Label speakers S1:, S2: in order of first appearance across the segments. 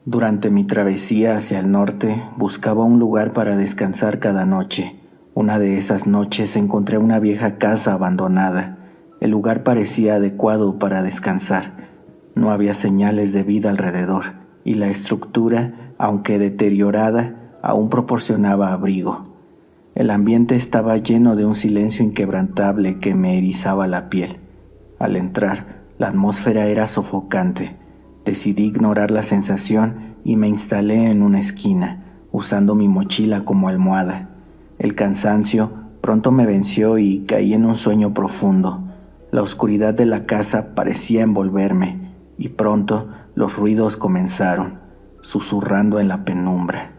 S1: Durante mi travesía hacia el norte, buscaba un lugar para descansar cada noche. Una de esas noches encontré una vieja casa abandonada. El lugar parecía adecuado para descansar. No había señales de vida alrededor, y la estructura, aunque deteriorada, aún proporcionaba abrigo. El ambiente estaba lleno de un silencio inquebrantable que me erizaba la piel. Al entrar, la atmósfera era sofocante. Decidí ignorar la sensación y me instalé en una esquina, usando mi mochila como almohada. El cansancio pronto me venció y caí en un sueño profundo. La oscuridad de la casa parecía envolverme y pronto los ruidos comenzaron, susurrando en la penumbra.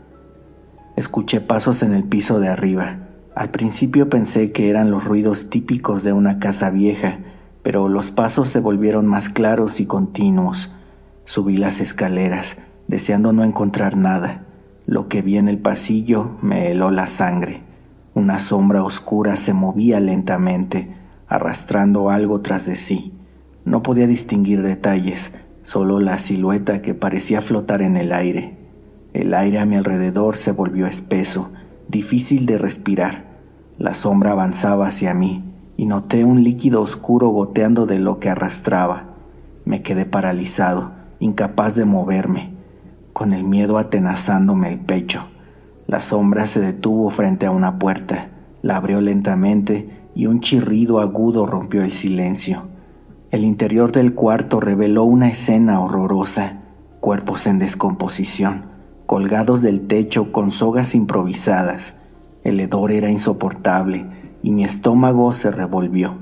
S1: Escuché pasos en el piso de arriba. Al principio pensé que eran los ruidos típicos de una casa vieja, pero los pasos se volvieron más claros y continuos. Subí las escaleras, deseando no encontrar nada. Lo que vi en el pasillo me heló la sangre. Una sombra oscura se movía lentamente, arrastrando algo tras de sí. No podía distinguir detalles, solo la silueta que parecía flotar en el aire. El aire a mi alrededor se volvió espeso, difícil de respirar. La sombra avanzaba hacia mí y noté un líquido oscuro goteando de lo que arrastraba. Me quedé paralizado, incapaz de moverme, con el miedo atenazándome el pecho. La sombra se detuvo frente a una puerta, la abrió lentamente y un chirrido agudo rompió el silencio. El interior del cuarto reveló una escena horrorosa: cuerpos en descomposición, colgados del techo con sogas improvisadas. El hedor era insoportable y mi estómago se revolvió.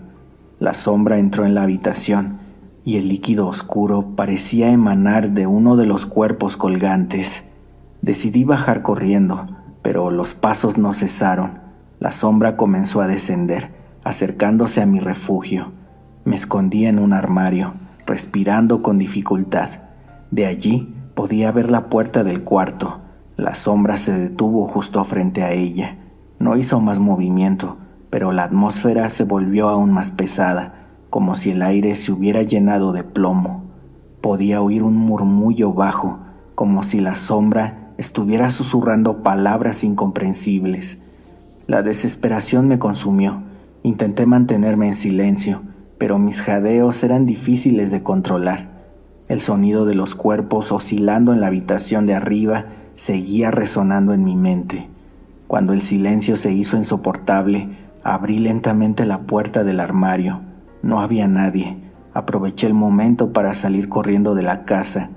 S1: La sombra entró en la habitación y el líquido oscuro parecía emanar de uno de los cuerpos colgantes. Decidí bajar corriendo, pero los pasos no cesaron. La sombra comenzó a descender, acercándose a mi refugio. Me escondí en un armario, respirando con dificultad. De allí podía ver la puerta del cuarto. La sombra se detuvo justo frente a ella. No hizo más movimiento, pero la atmósfera se volvió aún más pesada, como si el aire se hubiera llenado de plomo. Podía oír un murmullo bajo, como si la sombra estuviera susurrando palabras incomprensibles. La desesperación me consumió. Intenté mantenerme en silencio, pero mis jadeos eran difíciles de controlar. El sonido de los cuerpos oscilando en la habitación de arriba seguía resonando en mi mente. Cuando el silencio se hizo insoportable, abrí lentamente la puerta del armario. No había nadie. Aproveché el momento para salir corriendo de la casa.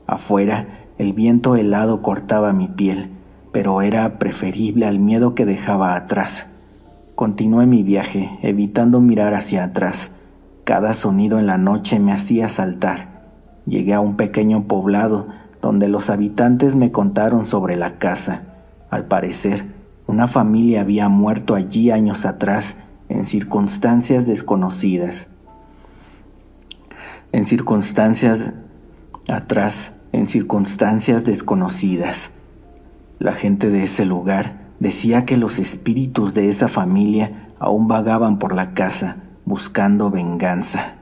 S1: Afuera, el viento helado cortaba mi piel, pero era preferible al miedo que dejaba atrás. Continué mi viaje, evitando mirar hacia atrás. Cada sonido en la noche me hacía saltar. Llegué a un pequeño poblado donde los habitantes me contaron sobre la casa. Al parecer, una familia había muerto allí años atrás en circunstancias desconocidas. En circunstancias desconocidas. La gente de ese lugar decía que los espíritus de esa familia aún vagaban por la casa buscando venganza.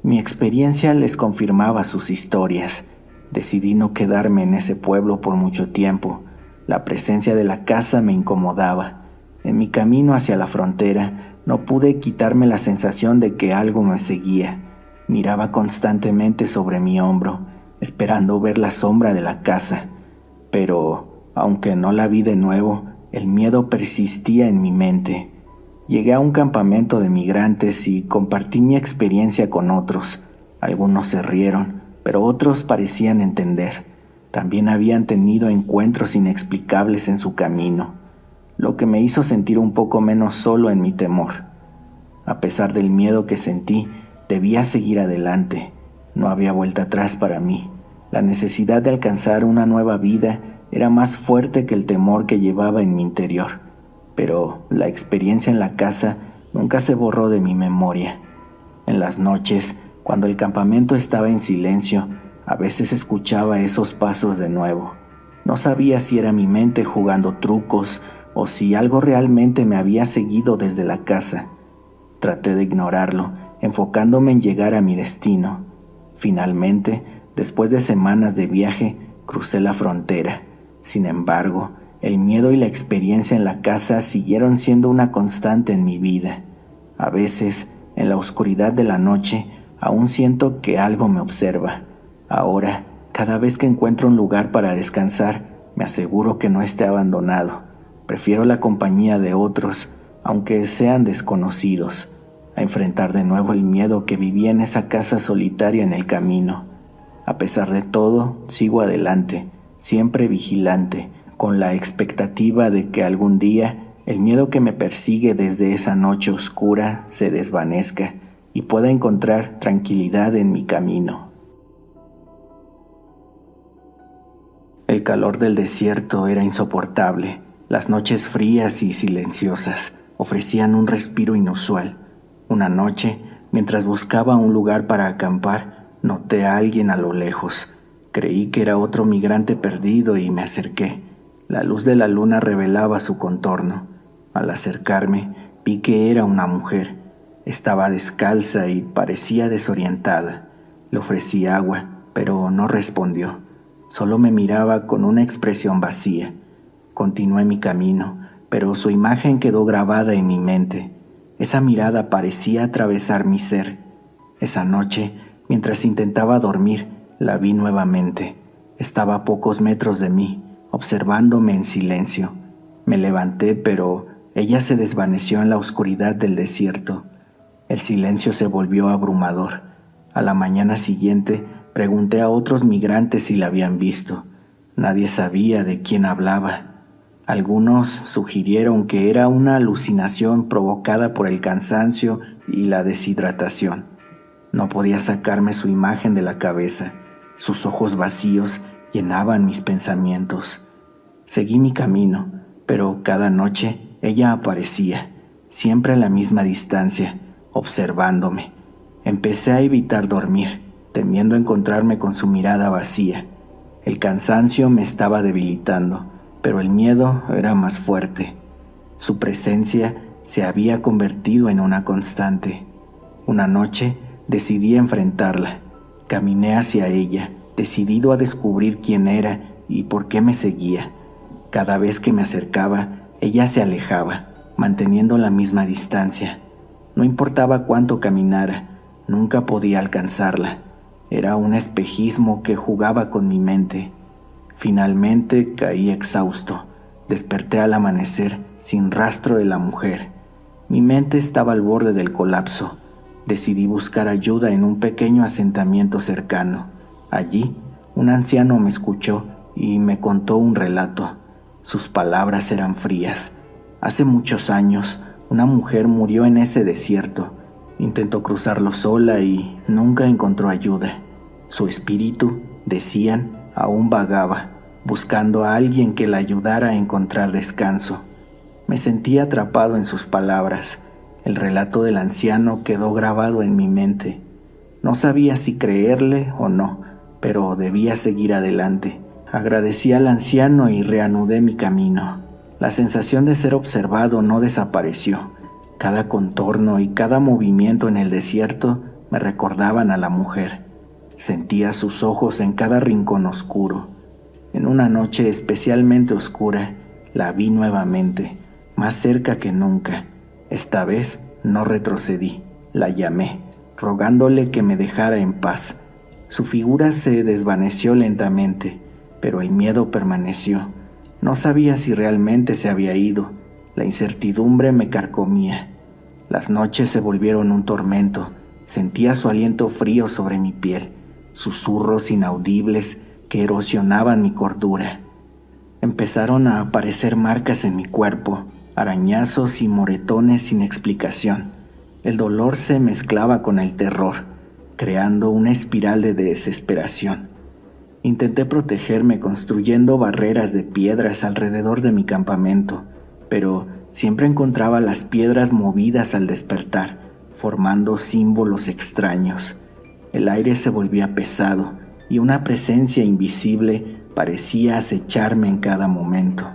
S1: Mi experiencia les confirmaba sus historias. Decidí no quedarme en ese pueblo por mucho tiempo. La presencia de la casa me incomodaba. En mi camino hacia la frontera no pude quitarme la sensación de que algo me seguía. Miraba constantemente sobre mi hombro, esperando ver la sombra de la casa. Pero, aunque no la vi de nuevo, el miedo persistía en mi mente. Llegué a un campamento de migrantes y compartí mi experiencia con otros. Algunos se rieron, pero otros parecían entender. También habían tenido encuentros inexplicables en su camino, lo que me hizo sentir un poco menos solo en mi temor. A pesar del miedo que sentí, debía seguir adelante. No había vuelta atrás para mí. La necesidad de alcanzar una nueva vida era más fuerte que el temor que llevaba en mi interior. Pero la experiencia en la casa nunca se borró de mi memoria. En las noches, cuando el campamento estaba en silencio, a veces escuchaba esos pasos de nuevo. No sabía si era mi mente jugando trucos o si algo realmente me había seguido desde la casa. Traté de ignorarlo, enfocándome en llegar a mi destino. Finalmente, después de semanas de viaje, crucé la frontera. Sin embargo, el miedo y la experiencia en la casa siguieron siendo una constante en mi vida. A veces, en la oscuridad de la noche, aún siento que algo me observa. Ahora, cada vez que encuentro un lugar para descansar, me aseguro que no esté abandonado. Prefiero la compañía de otros, aunque sean desconocidos, a enfrentar de nuevo el miedo que viví en esa casa solitaria en el camino. A pesar de todo, sigo adelante, siempre vigilante, con la expectativa de que algún día el miedo que me persigue desde esa noche oscura se desvanezca y pueda encontrar tranquilidad en mi camino. El calor del desierto era insoportable. Las noches frías y silenciosas ofrecían un respiro inusual. Una noche, mientras buscaba un lugar para acampar, noté a alguien a lo lejos. Creí que era otro migrante perdido y me acerqué. La luz de la luna revelaba su contorno. Al acercarme, vi que era una mujer. Estaba descalza y parecía desorientada. Le ofrecí agua, pero no respondió. Solo me miraba con una expresión vacía. Continué mi camino, pero su imagen quedó grabada en mi mente. Esa mirada parecía atravesar mi ser. Esa noche, mientras intentaba dormir, la vi nuevamente. Estaba a pocos metros de mí, observándome en silencio. Me levanté, pero ella se desvaneció en la oscuridad del desierto. El silencio se volvió abrumador. A la mañana siguiente, pregunté a otros migrantes si la habían visto. Nadie sabía de quién hablaba. Algunos sugirieron que era una alucinación provocada por el cansancio y la deshidratación. No podía sacarme su imagen de la cabeza. Sus ojos vacíos llenaban mis pensamientos. Seguí mi camino, pero cada noche ella aparecía, siempre a la misma distancia, observándome. Empecé a evitar dormir, temiendo encontrarme con su mirada vacía. El cansancio me estaba debilitando, pero el miedo era más fuerte. Su presencia se había convertido en una constante. Una noche decidí enfrentarla. Caminé hacia ella, decidido a descubrir quién era y por qué me seguía. Cada vez que me acercaba, ella se alejaba, manteniendo la misma distancia. No importaba cuánto caminara, nunca podía alcanzarla. Era un espejismo que jugaba con mi mente. Finalmente caí exhausto. Desperté al amanecer sin rastro de la mujer. Mi mente estaba al borde del colapso. Decidí buscar ayuda en un pequeño asentamiento cercano. Allí, un anciano me escuchó y me contó un relato. Sus palabras eran frías. Hace muchos años, una mujer murió en ese desierto. Intentó cruzarlo sola y nunca encontró ayuda. Su espíritu, decían, aún vagaba, buscando a alguien que la ayudara a encontrar descanso. Me sentí atrapado en sus palabras. El relato del anciano quedó grabado en mi mente. No sabía si creerle o no, pero debía seguir adelante. Agradecí al anciano y reanudé mi camino. La sensación de ser observado no desapareció. Cada contorno y cada movimiento en el desierto me recordaban a la mujer. Sentía sus ojos en cada rincón oscuro. En una noche especialmente oscura, la vi nuevamente, más cerca que nunca. Esta vez no retrocedí. La llamé, rogándole que me dejara en paz. Su figura se desvaneció lentamente, pero el miedo permaneció. No sabía si realmente se había ido. La incertidumbre me carcomía. Las noches se volvieron un tormento. Sentía su aliento frío sobre mi piel, susurros inaudibles que erosionaban mi cordura. Empezaron a aparecer marcas en mi cuerpo, arañazos y moretones sin explicación. El dolor se mezclaba con el terror, creando una espiral de desesperación. Intenté protegerme construyendo barreras de piedras alrededor de mi campamento, pero siempre encontraba las piedras movidas al despertar, formando símbolos extraños. El aire se volvía pesado y una presencia invisible parecía acecharme en cada momento.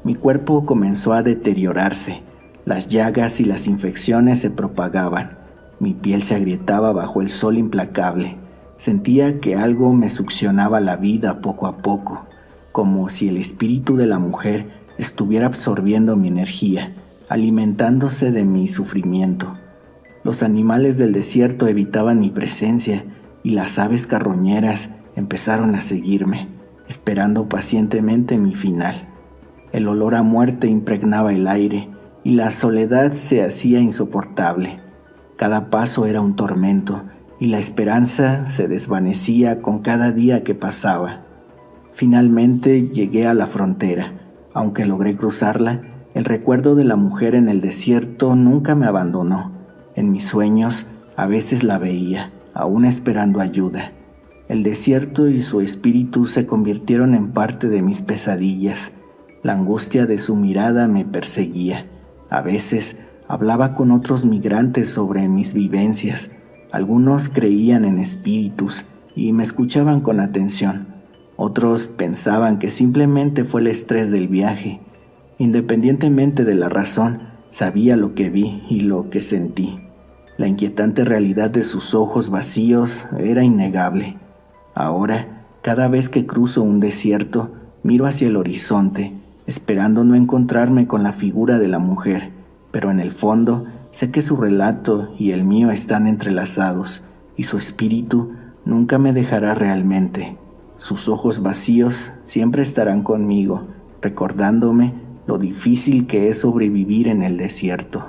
S1: Mi cuerpo comenzó a deteriorarse. Las llagas y las infecciones se propagaban. Mi piel se agrietaba bajo el sol implacable. Sentía que algo me succionaba la vida poco a poco, como si el espíritu de la mujer estuviera absorbiendo mi energía, alimentándose de mi sufrimiento. Los animales del desierto evitaban mi presencia y las aves carroñeras empezaron a seguirme, esperando pacientemente mi final. El olor a muerte impregnaba el aire y la soledad se hacía insoportable. Cada paso era un tormento y la esperanza se desvanecía con cada día que pasaba. Finalmente llegué a la frontera. Aunque logré cruzarla, el recuerdo de la mujer en el desierto nunca me abandonó. En mis sueños a veces la veía, aún esperando ayuda. El desierto y su espíritu se convirtieron en parte de mis pesadillas. La angustia de su mirada me perseguía. A veces hablaba con otros migrantes sobre mis vivencias. Algunos creían en espíritus y me escuchaban con atención. Otros pensaban que simplemente fue el estrés del viaje. Independientemente de la razón, sabía lo que vi y lo que sentí. La inquietante realidad de sus ojos vacíos era innegable. Ahora, cada vez que cruzo un desierto, miro hacia el horizonte, esperando no encontrarme con la figura de la mujer, pero en el fondo sé que su relato y el mío están entrelazados, y su espíritu nunca me dejará realmente. Sus ojos vacíos siempre estarán conmigo, recordándome lo difícil que es sobrevivir en el desierto.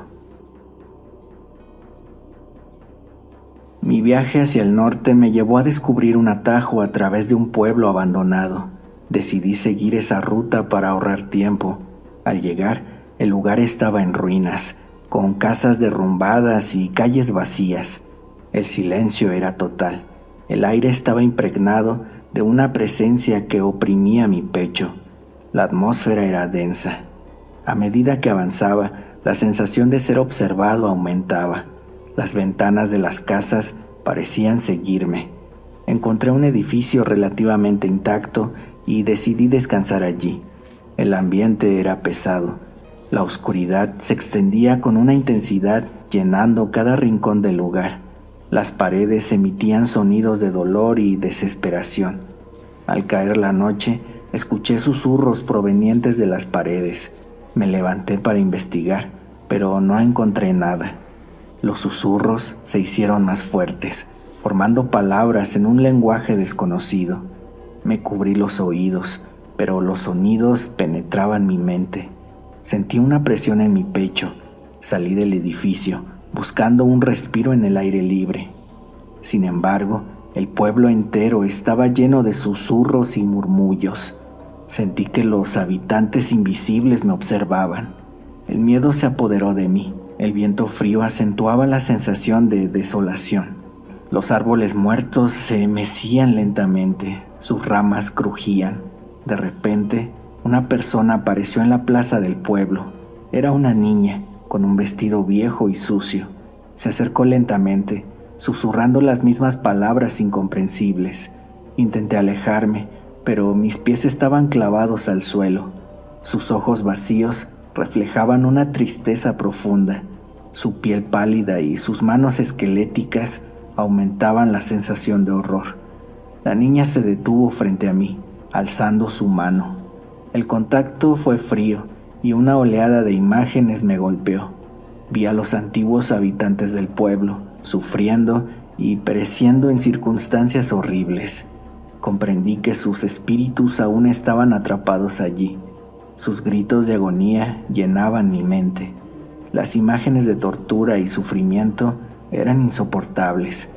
S1: Mi viaje hacia el norte me llevó a descubrir un atajo a través de un pueblo abandonado. Decidí seguir esa ruta para ahorrar tiempo. Al llegar, el lugar estaba en ruinas, con casas derrumbadas y calles vacías. El silencio era total. El aire estaba impregnado de una presencia que oprimía mi pecho. La atmósfera era densa. A medida que avanzaba, la sensación de ser observado aumentaba. Las ventanas de las casas parecían seguirme. Encontré un edificio relativamente intacto y decidí descansar allí. El ambiente era pesado. La oscuridad se extendía con una intensidad llenando cada rincón del lugar. Las paredes emitían sonidos de dolor y desesperación. Al caer la noche, escuché susurros provenientes de las paredes. Me levanté para investigar, pero no encontré nada. Los susurros se hicieron más fuertes, formando palabras en un lenguaje desconocido. Me cubrí los oídos, pero los sonidos penetraban mi mente. Sentí una presión en mi pecho. Salí del edificio, buscando un respiro en el aire libre. Sin embargo, el pueblo entero estaba lleno de susurros y murmullos. Sentí que los habitantes invisibles me observaban. El miedo se apoderó de mí. El viento frío acentuaba la sensación de desolación. Los árboles muertos se mecían lentamente, sus ramas crujían. De repente, una persona apareció en la plaza del pueblo. Era una niña, con un vestido viejo y sucio. Se acercó lentamente, susurrando las mismas palabras incomprensibles. Intenté alejarme, pero mis pies estaban clavados al suelo. Sus ojos vacíos reflejaban una tristeza profunda. Su piel pálida y sus manos esqueléticas aumentaban la sensación de horror. La niña se detuvo frente a mí, alzando su mano. El contacto fue frío y una oleada de imágenes me golpeó. Vi a los antiguos habitantes del pueblo, sufriendo y pereciendo en circunstancias horribles. Comprendí que sus espíritus aún estaban atrapados allí. Sus gritos de agonía llenaban mi mente. Las imágenes de tortura y sufrimiento eran insoportables.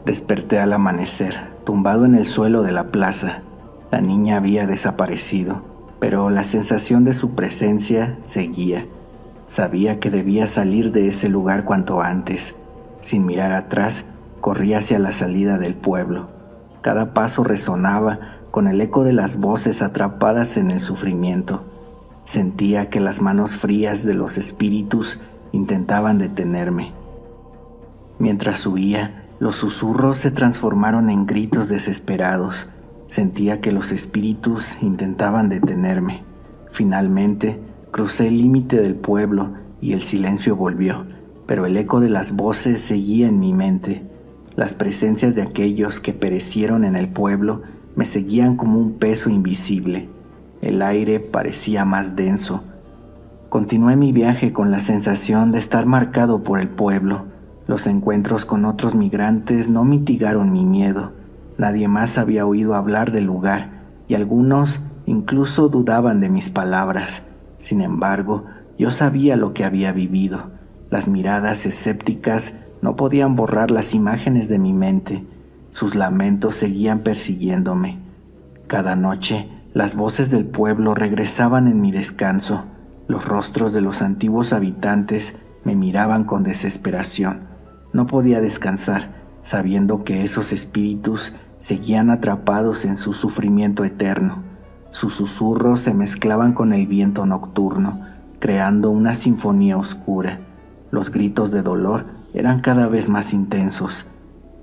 S1: Desperté al amanecer, tumbado en el suelo de la plaza. La niña había desaparecido, pero la sensación de su presencia seguía. Sabía que debía salir de ese lugar cuanto antes. Sin mirar atrás, corrí hacia la salida del pueblo. Cada paso resonaba con el eco de las voces atrapadas en el sufrimiento. Sentía que las manos frías de los espíritus intentaban detenerme. Mientras huía, los susurros se transformaron en gritos desesperados. Sentía que los espíritus intentaban detenerme. Finalmente, crucé el límite del pueblo y el silencio volvió, pero el eco de las voces seguía en mi mente. Las presencias de aquellos que perecieron en el pueblo me seguían como un peso invisible. El aire parecía más denso. Continué mi viaje con la sensación de estar marcado por el pueblo. Los encuentros con otros migrantes no mitigaron mi miedo. Nadie más había oído hablar del lugar y algunos incluso dudaban de mis palabras. Sin embargo, yo sabía lo que había vivido. Las miradas escépticas no podían borrar las imágenes de mi mente. Sus lamentos seguían persiguiéndome. Cada noche, las voces del pueblo regresaban en mi descanso. Los rostros de los antiguos habitantes me miraban con desesperación. No podía descansar, sabiendo que esos espíritus seguían atrapados en su sufrimiento eterno. Sus susurros se mezclaban con el viento nocturno, creando una sinfonía oscura. Los gritos de dolor eran cada vez más intensos.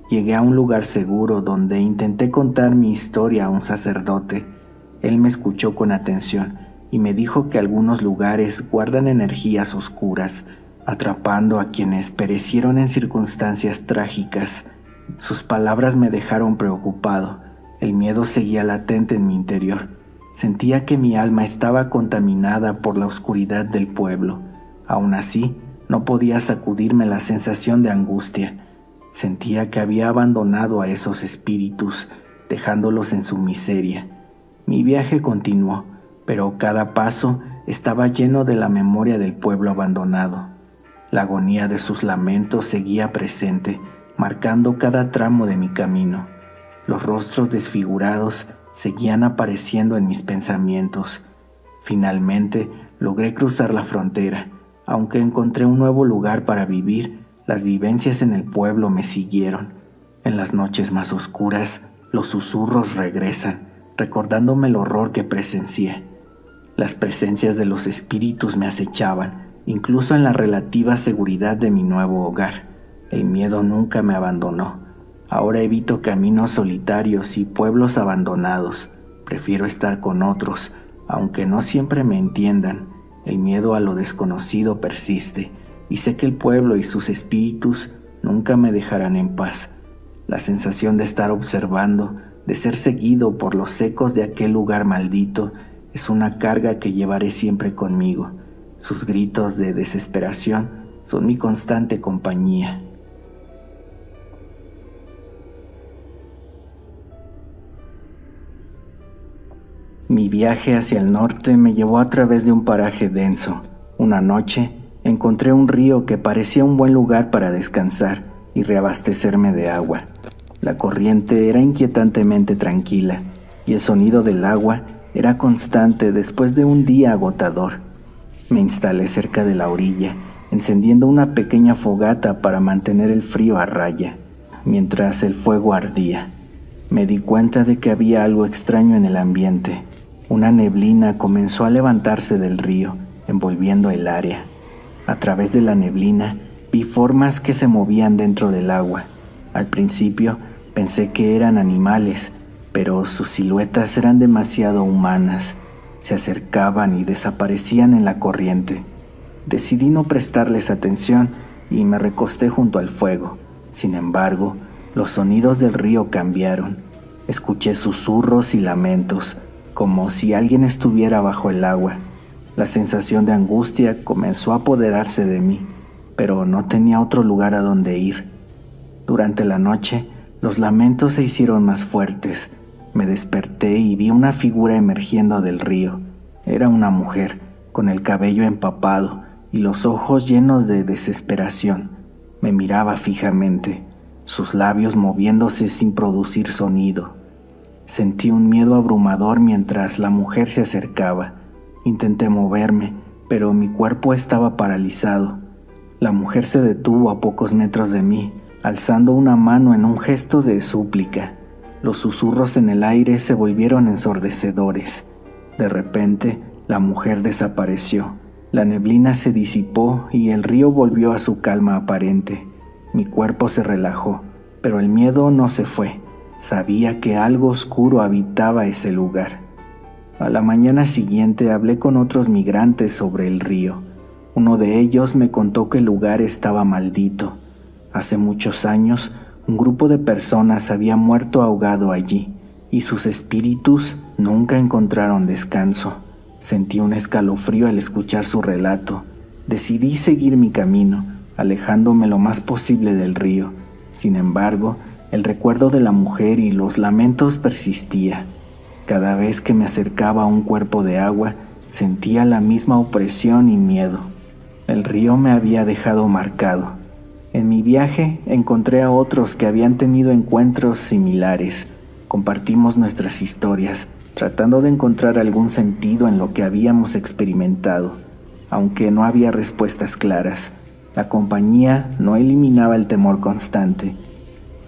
S1: Llegué a un lugar seguro donde intenté contar mi historia a un sacerdote. Él me escuchó con atención y me dijo que algunos lugares guardan energías oscuras, atrapando a quienes perecieron en circunstancias trágicas. Sus palabras me dejaron preocupado. El miedo seguía latente en mi interior. Sentía que mi alma estaba contaminada por la oscuridad del pueblo. Aún así, no podía sacudirme la sensación de angustia. Sentía que había abandonado a esos espíritus, dejándolos en su miseria. Mi viaje continuó, pero cada paso estaba lleno de la memoria del pueblo abandonado. La agonía de sus lamentos seguía presente, marcando cada tramo de mi camino. Los rostros desfigurados seguían apareciendo en mis pensamientos. Finalmente, logré cruzar la frontera. Aunque encontré un nuevo lugar para vivir, las vivencias en el pueblo me siguieron. En las noches más oscuras, los susurros regresan, recordándome el horror que presencié. Las presencias de los espíritus me acechaban, incluso en la relativa seguridad de mi nuevo hogar. El miedo nunca me abandonó. Ahora evito caminos solitarios y pueblos abandonados. Prefiero estar con otros, aunque no siempre me entiendan. El miedo a lo desconocido persiste, y sé que el pueblo y sus espíritus nunca me dejarán en paz. La sensación de estar observando, de ser seguido por los ecos de aquel lugar maldito, es una carga que llevaré siempre conmigo. Sus gritos de desesperación son mi constante compañía. Mi viaje hacia el norte me llevó a través de un paraje denso. Una noche encontré un río que parecía un buen lugar para descansar y reabastecerme de agua. La corriente era inquietantemente tranquila y el sonido del agua era constante después de un día agotador. Me instalé cerca de la orilla, encendiendo una pequeña fogata para mantener el frío a raya. Mientras el fuego ardía, me di cuenta de que había algo extraño en el ambiente. Una neblina comenzó a levantarse del río, envolviendo el área. A través de la neblina vi formas que se movían dentro del agua. Al principio pensé que eran animales, pero sus siluetas eran demasiado humanas. Se acercaban y desaparecían en la corriente. Decidí no prestarles atención y me recosté junto al fuego. Sin embargo, los sonidos del río cambiaron. Escuché susurros y lamentos, como si alguien estuviera bajo el agua. La sensación de angustia comenzó a apoderarse de mí, pero no tenía otro lugar a donde ir. Durante la noche, los lamentos se hicieron más fuertes. Me desperté y vi una figura emergiendo del río. Era una mujer, con el cabello empapado y los ojos llenos de desesperación. Me miraba fijamente, sus labios moviéndose sin producir sonido. Sentí un miedo abrumador mientras la mujer se acercaba. Intenté moverme, pero mi cuerpo estaba paralizado. La mujer se detuvo a pocos metros de mí, alzando una mano en un gesto de súplica. Los susurros en el aire se volvieron ensordecedores. De repente, la mujer desapareció. La neblina se disipó y el río volvió a su calma aparente. Mi cuerpo se relajó, pero el miedo no se fue. Sabía que algo oscuro habitaba ese lugar. A la mañana siguiente hablé con otros migrantes sobre el río. Uno de ellos me contó que el lugar estaba maldito. Hace muchos años, un grupo de personas había muerto ahogado allí, y sus espíritus nunca encontraron descanso. Sentí un escalofrío al escuchar su relato. Decidí seguir mi camino, alejándome lo más posible del río. Sin embargo, el recuerdo de la mujer y los lamentos persistía. Cada vez que me acercaba a un cuerpo de agua, sentía la misma opresión y miedo. El río me había dejado marcado. En mi viaje encontré a otros que habían tenido encuentros similares. Compartimos nuestras historias, tratando de encontrar algún sentido en lo que habíamos experimentado. Aunque no había respuestas claras, la compañía no eliminaba el temor constante.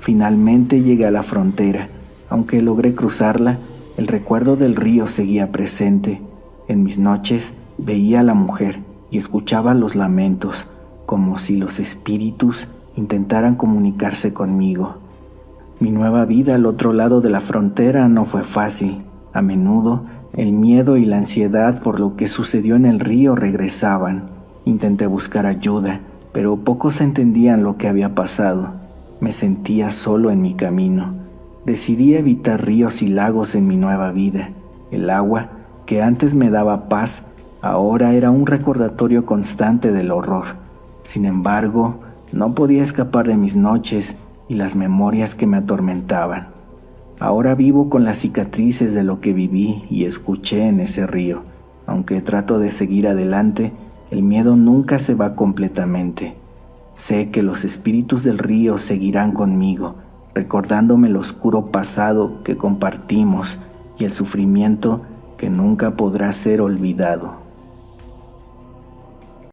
S1: Finalmente llegué a la frontera. Aunque logré cruzarla, el recuerdo del río seguía presente. En mis noches veía a la mujer y escuchaba los lamentos, como si los espíritus intentaran comunicarse conmigo. Mi nueva vida al otro lado de la frontera no fue fácil. A menudo, el miedo y la ansiedad por lo que sucedió en el río regresaban. Intenté buscar ayuda, pero pocos entendían lo que había pasado. Me sentía solo en mi camino. Decidí evitar ríos y lagos en mi nueva vida. El agua, que antes me daba paz, ahora era un recordatorio constante del horror. Sin embargo, no podía escapar de mis noches y las memorias que me atormentaban. Ahora vivo con las cicatrices de lo que viví y escuché en ese río. Aunque trato de seguir adelante, el miedo nunca se va completamente. Sé que los espíritus del río seguirán conmigo, recordándome el oscuro pasado que compartimos y el sufrimiento que nunca podrá ser olvidado.